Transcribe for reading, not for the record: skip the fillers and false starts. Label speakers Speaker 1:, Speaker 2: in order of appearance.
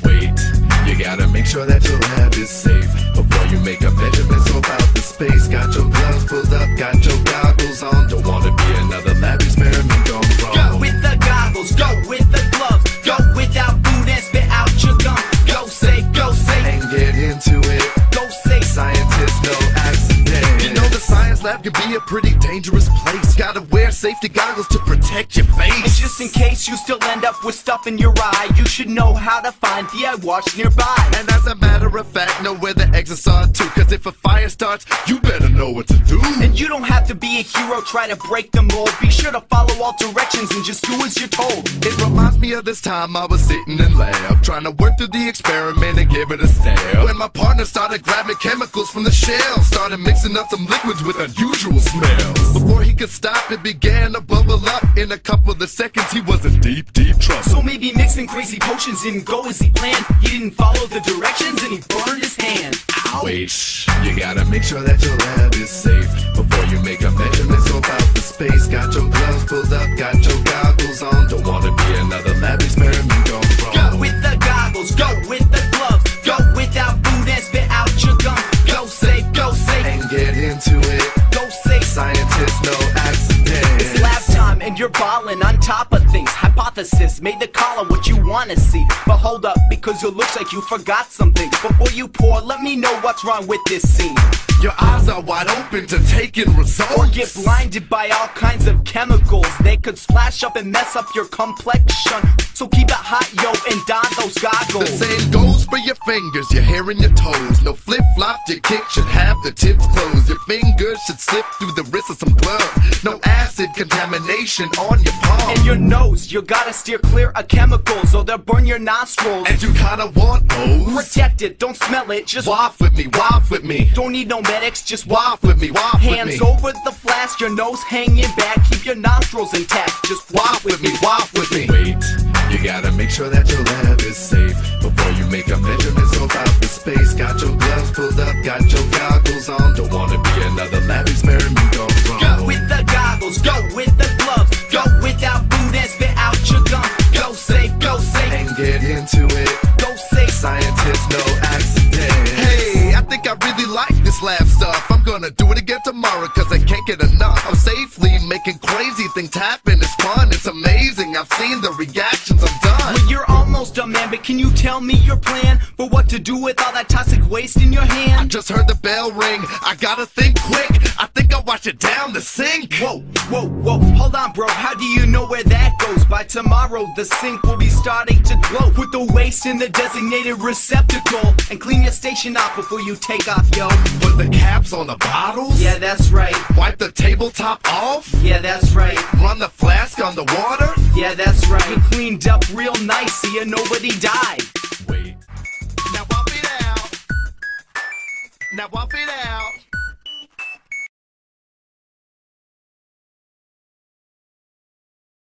Speaker 1: Wait, you gotta make sure that your lab is safe before you make a measurements about the space. Got your gloves pulled up, got your goggles on. Don't wanna be another lab experiment gone wrong.
Speaker 2: Go with the goggles, go with the gloves, go without food and spit out your gum. Go safe,
Speaker 1: and get into it.
Speaker 2: go safe.
Speaker 1: Scientists, no accident. You know the science lab can be a pretty dangerous place. Gotta wear safety goggles to protect your face.
Speaker 2: And just in case you still end up with stuff in your eye, you should know how to find the eye wash nearby.
Speaker 1: And as a matter of fact, know where the exits are too. Cause if a fire starts, you better know what to do.
Speaker 2: And you don't have to be a hero, try to break the mold. Be sure to follow all directions and just do as you're told.
Speaker 1: It reminds me of this time I was sitting in lab, trying to work through the experiment and give it a stab. When my partner started grabbing chemicals from the shell, started mixing up some liquids with unusual smells. Before he could stop, it began to bubble up. In a couple of seconds, he was in deep, deep trouble.
Speaker 2: So maybe mixing crazy potions didn't go as he planned. He didn't follow the directions and he burned his hand. Ow!
Speaker 1: Wait, you gotta make sure that your lab is safe before you make a measurements about the space. Got your gloves pulled up, got your goggles on. Don't wanna be another lab experiment gone wrong.
Speaker 2: Go with the goggles, go with the gloves, go without food and spit out your gum. Go safe,
Speaker 1: and get into it.
Speaker 2: go safe.
Speaker 1: Scientists, no accident.
Speaker 2: It's lab time and you're balling on top of things. Hypothesis made the call on what you wanna see. But hold up, because it looks like you forgot something. Before you pour, let me know what's wrong with this scene.
Speaker 1: Your eyes are wide open to taking results.
Speaker 2: Or get blinded by all kinds of chemicals. They could splash up and mess up your complexion. So keep it hot, yo, and don those
Speaker 1: The
Speaker 2: goggles.
Speaker 1: same goes for your fingers, your hair and your toes. No flip-flop, your kick should have the tips closed. Your fingers should slip through the wrist of some gloves. No acid contamination on your palm.
Speaker 2: And your nose, you gotta steer clear of chemicals or they'll burn your nostrils.
Speaker 1: And you kinda want those.
Speaker 2: Protect it, don't smell it, just
Speaker 1: Waft with me, waft with me.
Speaker 2: Don't need no medics, just
Speaker 1: Waft with me, waft with me.
Speaker 2: hands over the flask, your nose hanging back, keep your nostrils intact. Just
Speaker 1: Waft with me, waft with me. Wait, you gotta make sure that your lab is safe before you make a measurements about the space. Got your gloves pulled up, got your goggles on. Don't wanna be another lab experiment gone wrong.
Speaker 2: Go with the goggles, go with the gloves, go without food and spit out your gum. Go safe,
Speaker 1: and get into it.
Speaker 2: go safe.
Speaker 1: Scientists, no accident. Hey, I think I really like this lab stuff. I'm gonna do it again tomorrow cause I can't get enough. I'm safely making crazy things happen. It's fun, it's amazing. I've seen the reactions, I'm done.
Speaker 2: Well, you're almost done, man, but can you tell me your plan for what to do with all that toxic waste in your
Speaker 1: I
Speaker 2: hand?
Speaker 1: just heard the bell ring. I gotta think quick. I think I'll wash it down the sink.
Speaker 2: Whoa, hold on, bro, how do you know where that goes? By tomorrow, the sink will be starting to glow. Put the waste in the designated receptacle and clean your station off before you take off, yo.
Speaker 1: Put the caps on the bottles.
Speaker 2: Yeah, that's right.
Speaker 1: Wipe the tabletop off.
Speaker 2: Yeah, that's right.
Speaker 1: Run the flask on the water.
Speaker 2: Yeah, that's right. And cleaned up real nice so you nobody died.
Speaker 1: Wait. Now wash it out. Now wash it out.